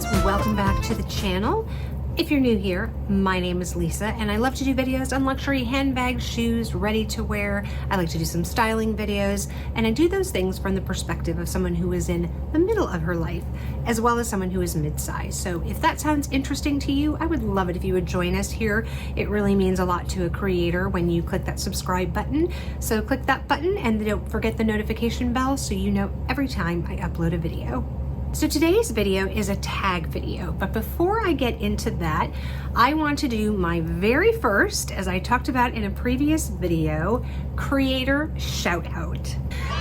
friends, welcome back to the channel. If you're new here, my name is Lisa and I love to do videos on luxury handbags, shoes, ready to wear. I like to do some styling videos, and I do those things from the perspective of someone who is in the middle of her life, as well as someone who is mid-size. So if that sounds interesting to you, I would love it if you would join us here. It really means a lot to a creator when you click that subscribe button. So click that button and don't forget the notification bell so you know every time I upload a video. So today's video is a tag video, but before I get into that, I want to do my very first, as I talked about in a previous video, creator shout out.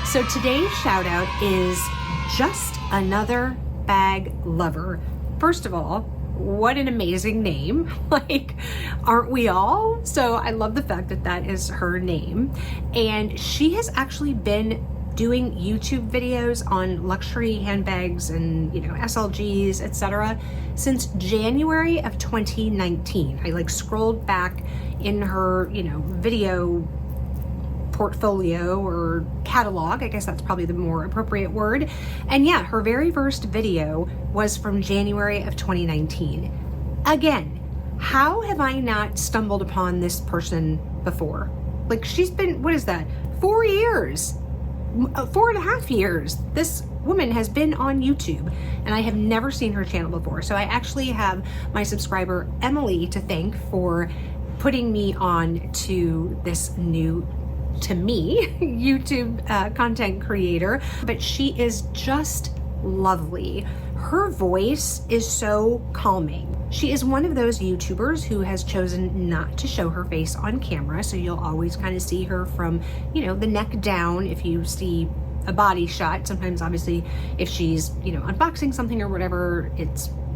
So today's shout out is just another bag lover. First of all, what an amazing name. Like, aren't we all? So I love the fact that that is her name. And she has actually been doing YouTube videos on luxury handbags and, you know, SLGs, etc. since January of 2019. I scrolled back in her, video portfolio or catalog, I guess that's probably the more appropriate word. And yeah, her very first video was from January of 2019. Again, how have I not stumbled upon this person before? Like, she's been, what is that, 4 years? 4.5 years this woman has been on YouTube, and I have never seen her channel before. So I actually have my subscriber Emily to thank for putting me on to this new, to me, YouTube content creator. But she is just lovely. Her voice is so calming. She is one of those YouTubers who has chosen not to show her face on camera, so you'll always kind of see her from, the neck down if you see a body shot. Sometimes, obviously, if she's, unboxing something or whatever,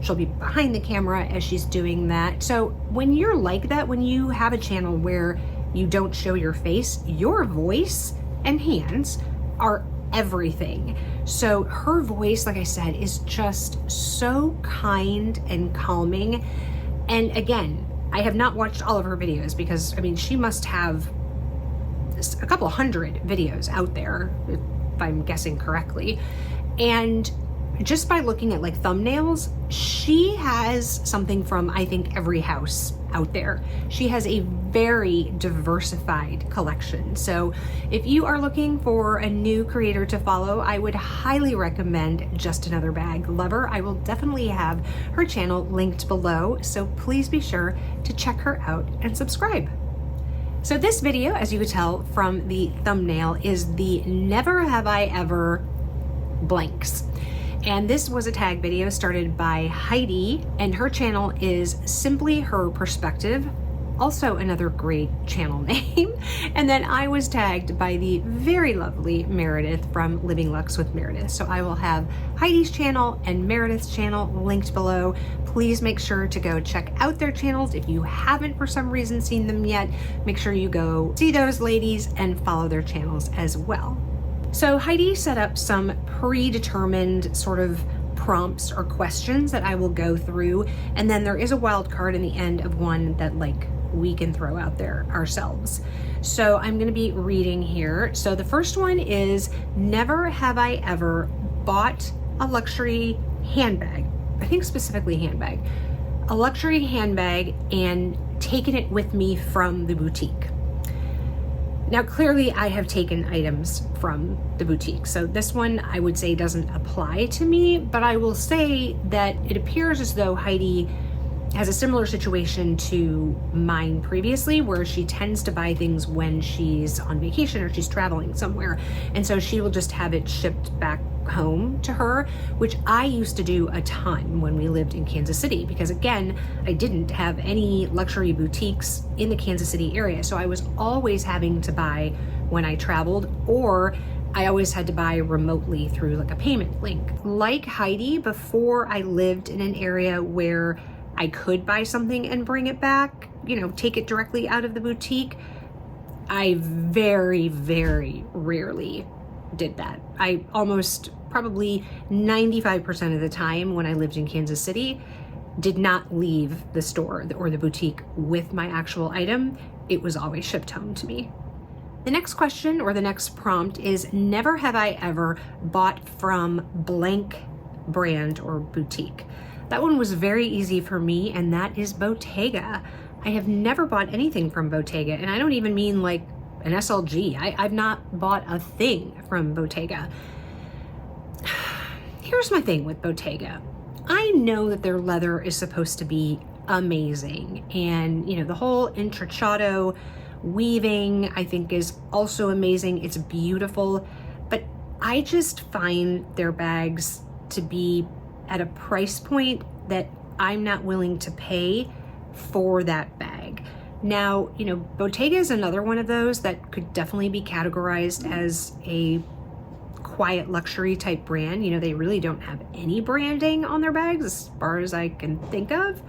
she'll be behind the camera as she's doing that. So when you're like that, when you have a channel where you don't show your face, your voice and hands are everything. So her voice, like I said, is just so kind and calming. And again, I have not watched all of her videos because, she must have a couple hundred videos out there, if I'm guessing correctly. And just by looking at thumbnails, she has something from, I think, every house out there. She has a very diversified collection. So if you are looking for a new creator to follow, I would highly recommend Just Another Bag Lover. I will definitely have her channel linked below, so please be sure to check her out and subscribe. So this video, as you could tell from the thumbnail, is the Never Have I Ever blanks. And this was a tag video started by Heidi, and her channel is Simply Her Perspective, also another great channel name. And then I was tagged by the very lovely Meredith from Living Luxe with Meredith. So I will have Heidi's channel and Meredith's channel linked below. Please make sure to go check out their channels. If you haven't for some reason seen them yet, make sure you go see those ladies and follow their channels as well. So Heidi set up some predetermined sort of prompts or questions that I will go through, and then there is a wild card in the end of one that we can throw out there ourselves. So I'm going to be reading here. So the first one is, never have I ever bought a luxury handbag, I think specifically handbag, a luxury handbag and taken it with me from the boutique. Now, clearly I have taken items from the boutique, so this one I would say doesn't apply to me, but I will say that it appears as though Heidi has a similar situation to mine previously, where she tends to buy things when she's on vacation or she's traveling somewhere, and so she will just have it shipped back home to her, which I used to do a ton when we lived in Kansas City, because again, I didn't have any luxury boutiques in the Kansas City area, so I was always having to buy when I traveled, or I always had to buy remotely through a payment link. Like Heidi, before I lived in an area where I could buy something and bring it back, take it directly out of the boutique, I very, very rarely did that. I almost probably 95% of the time when I lived in Kansas City did not leave the store or the boutique with my actual item. It was always shipped home to me. The next question or the next prompt is, never have I ever bought from blank brand or boutique. That one was very easy for me, and that is Bottega. I have never bought anything from Bottega, and I don't even mean like an SLG. I've not bought a thing from Bottega. Here's my thing with Bottega. I know that their leather is supposed to be amazing, and you know, the whole intrecciato weaving I think is also amazing. It's beautiful, but I just find their bags to be at a price point that I'm not willing to pay for that bag. Now, you know, Bottega is another one of those that could definitely be categorized as a quiet luxury type brand. You know, they really don't have any branding on their bags as far as I can think of.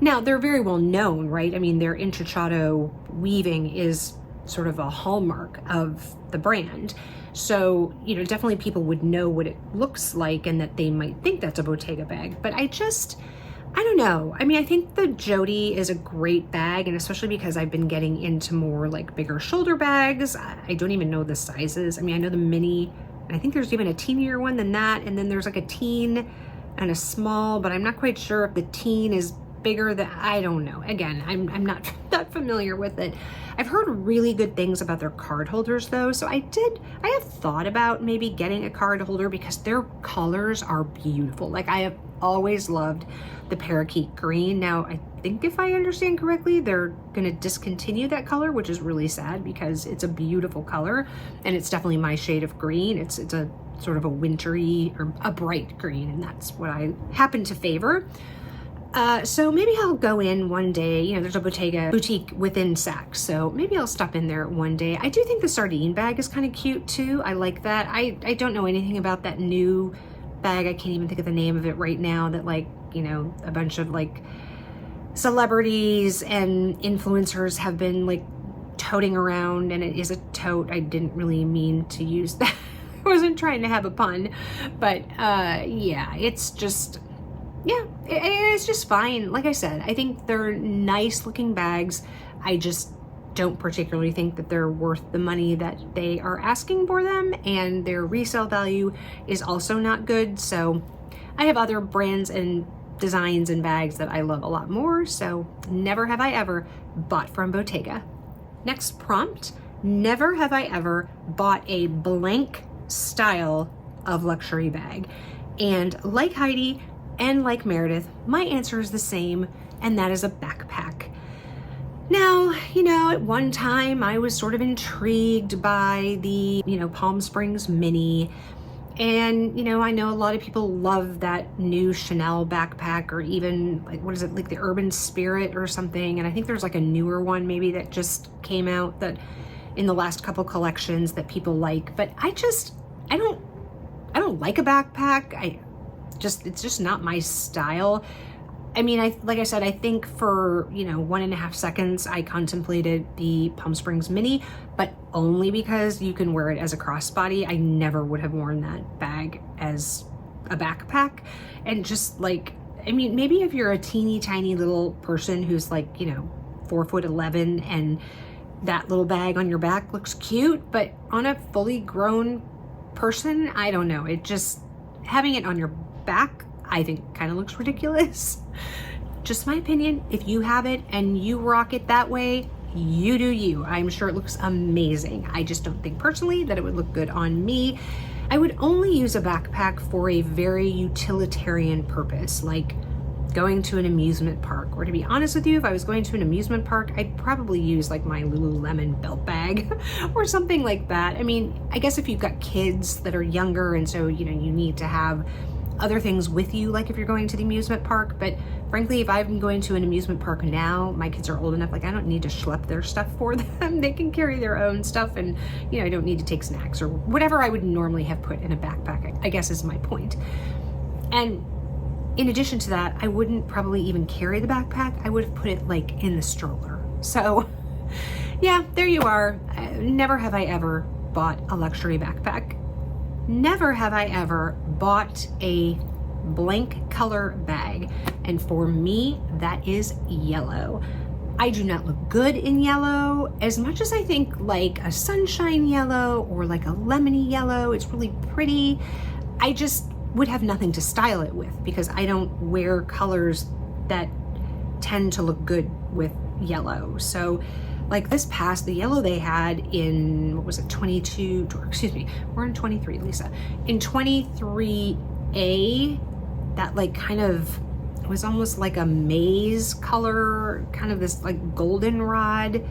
Now, they're very well known, right? I mean, their intrecciato weaving is sort of a hallmark of the brand. So, you know, definitely people would know what it looks like and that they might think that's a Bottega bag. But I don't know. I mean, I think the Jody is a great bag, and especially because I've been getting into more like bigger shoulder bags. I don't even know the sizes. I mean, I know the mini, and I think there's even a teenier one than that. And then there's like a teen and a small, but I'm not quite sure if the teen is bigger than, I don't know. Again, I'm not that familiar with it. I've heard really good things about their card holders though. So I have thought about maybe getting a card holder because their colors are beautiful. Like, I have always loved the parakeet green. Now, I think if I understand correctly, they're gonna discontinue that color, which is really sad because it's a beautiful color and it's definitely my shade of green. It's a sort of a wintry or a bright green, and that's what I happen to favor. So maybe I'll go in one day. You know, there's a Bottega boutique within Saks, so maybe I'll stop in there one day. I do think the sardine bag is kind of cute too. I like that. I don't know anything about that new bag. I can't even think of the name of it right now, that like, you know, a bunch of like celebrities and influencers have been like toting around, and it is a tote. I didn't really mean to use that. I wasn't trying to have a pun, but yeah, it's just, yeah, it's just fine. Like I said, I think they're nice looking bags. I just don't particularly think that they're worth the money that they are asking for them, and their resale value is also not good. So I have other brands and designs and bags that I love a lot more, so never have I ever bought from Bottega. Next prompt, never have I ever bought a blank style of luxury bag. And like Heidi and like Meredith, my answer is the same, and that is a backpack. Now, you know, at one time I was sort of intrigued by the, you know, Palm Springs Mini. And, you know, I know a lot of people love that new Chanel backpack, or even like, what is it, like the Urban Spirit or something. And I think there's like a newer one maybe that just came out that in the last couple collections that people like. But I don't like a backpack. It's just not my style. I mean, like I said, I think for, you know, 1.5 seconds, I contemplated the Palm Springs Mini, but only because you can wear it as a crossbody. I never would have worn that bag as a backpack. And just like, I mean, maybe if you're a teeny tiny little person who's like, you know, 4'11" and that little bag on your back looks cute, but on a fully grown person, I don't know. It just, having it on your back, I think kind of looks ridiculous. Just my opinion. If you have it and you rock it that way, you do you. I'm sure it looks amazing. I just don't think personally that it would look good on me. I would only use a backpack for a very utilitarian purpose, like going to an amusement park. Or to be honest with you, if I was going to an amusement park, I'd probably use like my Lululemon belt bag or something like that. I mean, I guess if you've got kids that are younger and so, you know, you need to have other things with you, like if you're going to the amusement park. But frankly, if I'm going to an amusement park now, my kids are old enough, like I don't need to schlep their stuff for them. They can carry their own stuff, and you know, I don't need to take snacks or whatever I would normally have put in a backpack, I guess is my point. And in addition to that, I wouldn't probably even carry the backpack. I would have put it like in the stroller. So yeah, there you are. Never have I ever bought a luxury backpack. Never have I ever bought a blank color bag. And for me, that is yellow. I do not look good in yellow. As much as I think like a sunshine yellow or like a lemony yellow, it's really pretty. would have nothing to style it with because I don't wear colors that tend to look good with yellow. So like this past, the yellow they had in, what was it, 22, or excuse me, we're in 23, Lisa. In 23A, that like kind of, it was almost like a maize color, kind of this like goldenrod.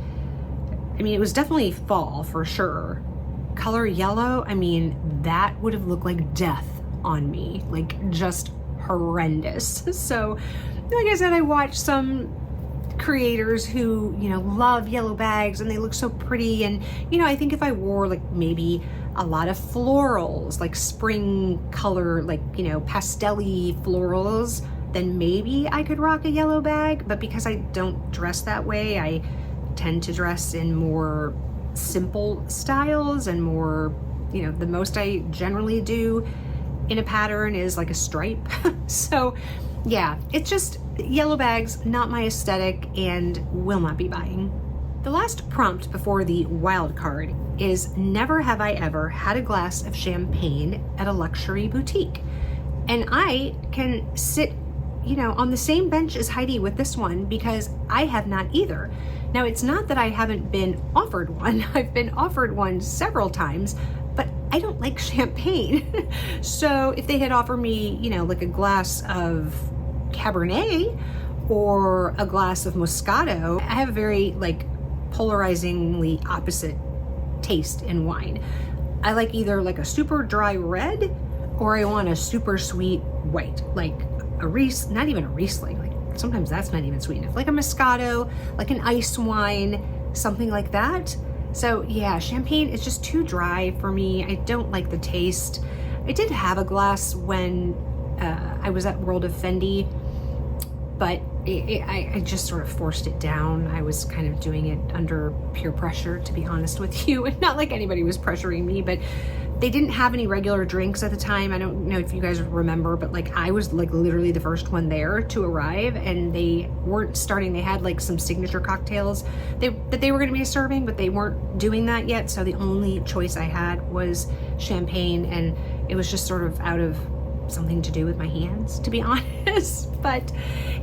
I mean, it was definitely fall for sure. Color yellow, I mean, that would have looked like death on me, like just horrendous. So like I said, I watched some creators who, you know, love yellow bags and they look so pretty. And, you know, I think if I wore like maybe a lot of florals, like spring color, like, you know, pastel-y florals, then maybe I could rock a yellow bag. But because I don't dress that way, I tend to dress in more simple styles and more, you know, the most I generally do in a pattern is like a stripe. So yeah, it's just yellow bags, not my aesthetic, and will not be buying. The last prompt before the wild card is, never have I ever had a glass of champagne at a luxury boutique. And I can sit, you know, on the same bench as Heidi with this one because I have not either. Now, it's not that I haven't been offered one. I've been offered one several times, but I don't like champagne. So if they had offered me, you know, like a glass of Cabernet or a glass of Moscato, I have a very like polarizingly opposite taste in wine. I like either like a super dry red or I want a super sweet white, like a not even a Riesling, like sometimes that's not even sweet enough, like a Moscato, like an ice wine, something like that. So yeah, champagne is just too dry for me. I don't like the taste. I did have a glass when I was at World of Fendi, but I just sort of forced it down. I was kind of doing it under peer pressure, to be honest with you. Not like anybody was pressuring me, but they didn't have any regular drinks at the time. I don't know if you guys remember, but like I was like literally the first one there to arrive, and they weren't starting. They had like some signature cocktails that they were going to be serving, but they weren't doing that yet. So the only choice I had was champagne, and it was just sort of out of something to do with my hands, to be honest. But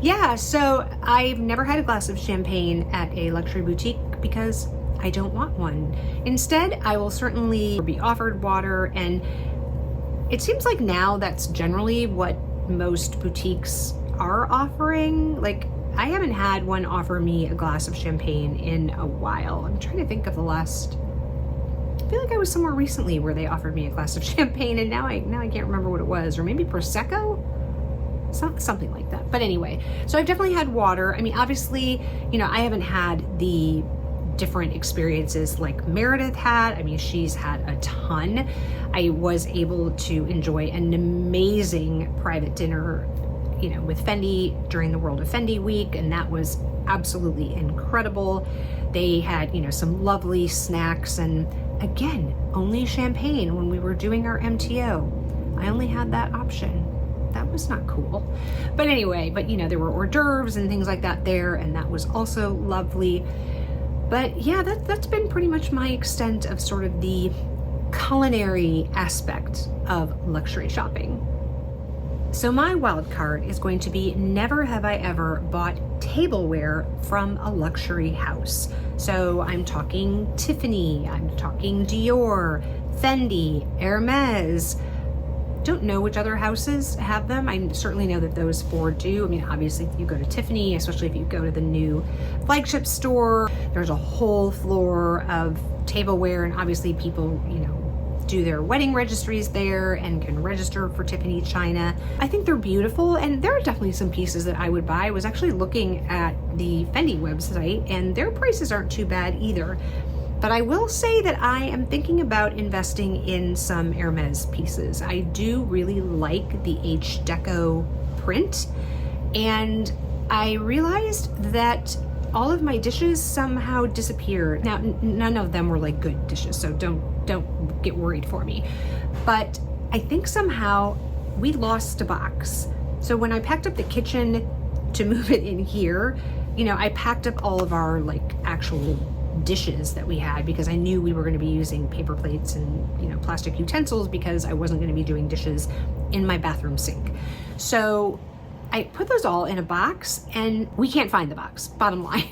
yeah, so I've never had a glass of champagne at a luxury boutique because I don't want one. Instead, I will certainly be offered water, and it seems like now that's generally what most boutiques are offering. Like, I haven't had one offer me a glass of champagne in a while. I'm trying to think of the last, I feel like I was somewhere recently where they offered me a glass of champagne, and now I can't remember what it was, or maybe Prosecco? Something like that. But anyway, so I've definitely had water. I mean, obviously, you know, I haven't had the different experiences like Meredith had. I mean, she's had a ton. I was able to enjoy an amazing private dinner, you know, with Fendi during the World of Fendi week, and that was absolutely incredible. They had, you know, some lovely snacks, and again, only champagne when we were doing our MTO. I only had that option. That was not cool. But anyway, but you know, there were hors d'oeuvres and things like that there, and that was also lovely. But yeah, that's been pretty much my extent of sort of the culinary aspect of luxury shopping. So my wild card is going to be, never have I ever bought tableware from a luxury house. So I'm talking Tiffany, I'm talking Dior, Fendi, Hermes. Don't know which other houses have them. I certainly know that those four do. I mean, obviously if you go to Tiffany, especially if you go to the new flagship store, there's a whole floor of tableware, and obviously people, you know, do their wedding registries there and can register for Tiffany China. I think they're beautiful, and there are definitely some pieces that I would buy. I was actually looking at the Fendi website, and their prices aren't too bad either. But I will say that I am thinking about investing in some Hermes pieces. I do really like the H Deco print, and I realized that all of my dishes somehow disappeared. Now, none of them were like good dishes, so don't get worried for me. But I think somehow we lost a box. So when I packed up the kitchen to move it in here, you know, I packed up all of our like actual dishes that we had, because I knew we were going to be using paper plates and, you know, plastic utensils, because I wasn't going to be doing dishes in my bathroom sink. So I put those all in a box, and we can't find the box, bottom line.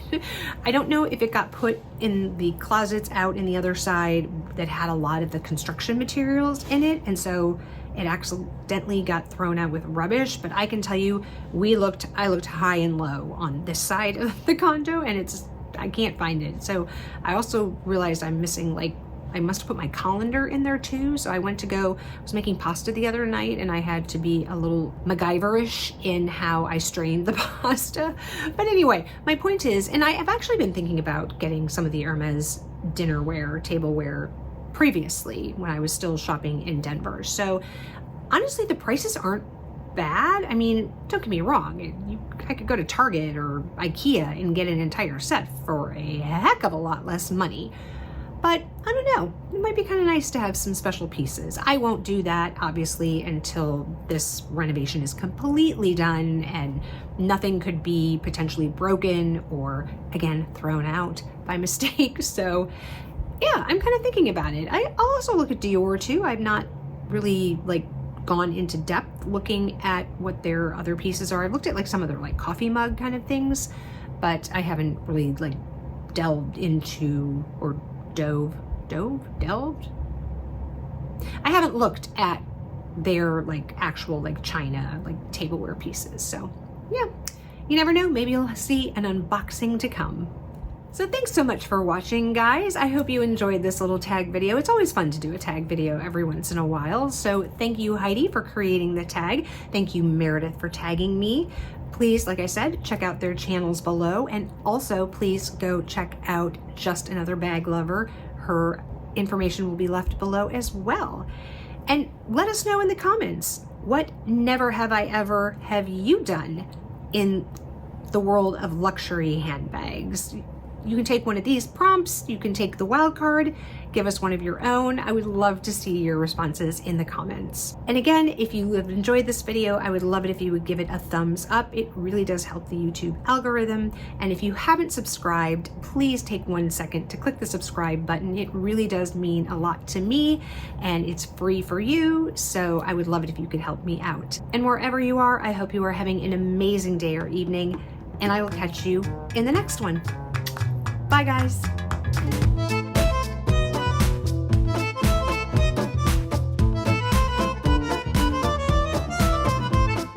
I don't know if it got put in the closets out in the other side that had a lot of the construction materials in it, and so it accidentally got thrown out with rubbish. But I can tell you, I looked high and low on this side of the condo, and I can't find it. So I also realized I'm missing, like, I must have put my colander in there too. So I was making pasta the other night, and I had to be a little MacGyver-ish in how I strained the pasta. But anyway, my point is, and I have actually been thinking about getting some of the Hermes dinnerware, tableware previously when I was still shopping in Denver. So honestly, the prices aren't bad. I mean, don't get me wrong. I could go to Target or IKEA and get an entire set for a heck of a lot less money. But I don't know, it might be kind of nice to have some special pieces. I won't do that, obviously, until this renovation is completely done and nothing could be potentially broken or, again, thrown out by mistake. So yeah, I'm kind of thinking about it. I'll also look at Dior too. I've not really gone into depth looking at what their other pieces are. I've looked at some of their coffee mug kind of things, but I haven't really delved into or delved? I haven't looked at their actual china tableware pieces. So yeah, you never know, maybe you'll see an unboxing to come. So thanks so much for watching, guys. I hope you enjoyed this little tag video. It's always fun to do a tag video every once in a while. So thank you, Heidi, for creating the tag. Thank you, Meredith, for tagging me. Please, like I said, check out their channels below. And also, please go check out Just Another Bag Lover. Her information will be left below as well. And let us know in the comments, what never have I ever have you done in the world of luxury handbags? You can take one of these prompts, you can take the wild card, give us one of your own. I would love to see your responses in the comments. And again, if you have enjoyed this video, I would love it if you would give it a thumbs up. It really does help the YouTube algorithm. And if you haven't subscribed, please take 1 second to click the subscribe button. It really does mean a lot to me, and it's free for you. So I would love it if you could help me out. And wherever you are, I hope you are having an amazing day or evening, and I will catch you in the next one. Bye, guys.